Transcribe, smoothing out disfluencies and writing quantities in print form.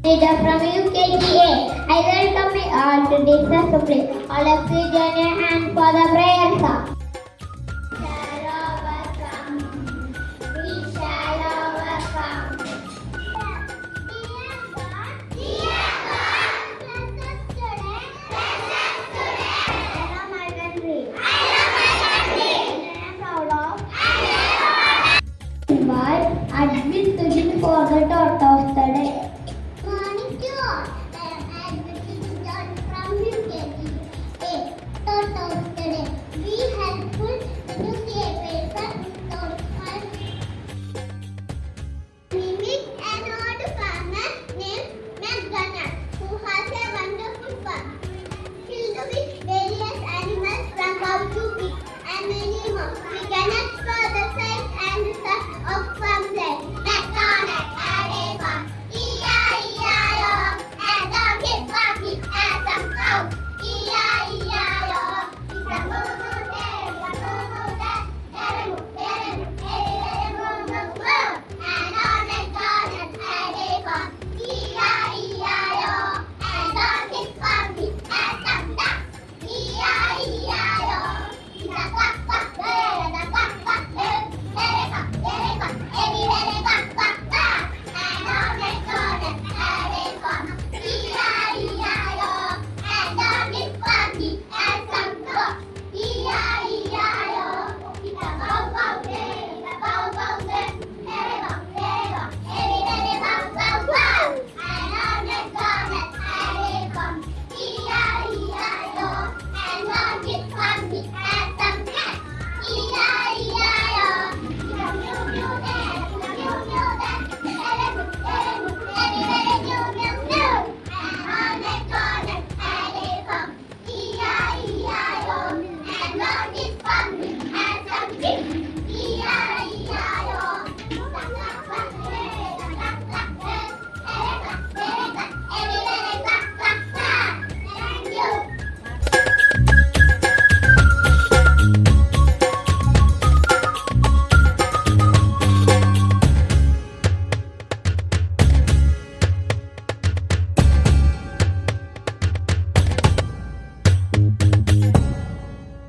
Leader from UKG. I welcome you all to this assembly. All of you join your hand for the prayer song. Shall overcome. We shall overcome. Dear God, bless us today. I love my country. And I am proud of. But admit to for the daughter.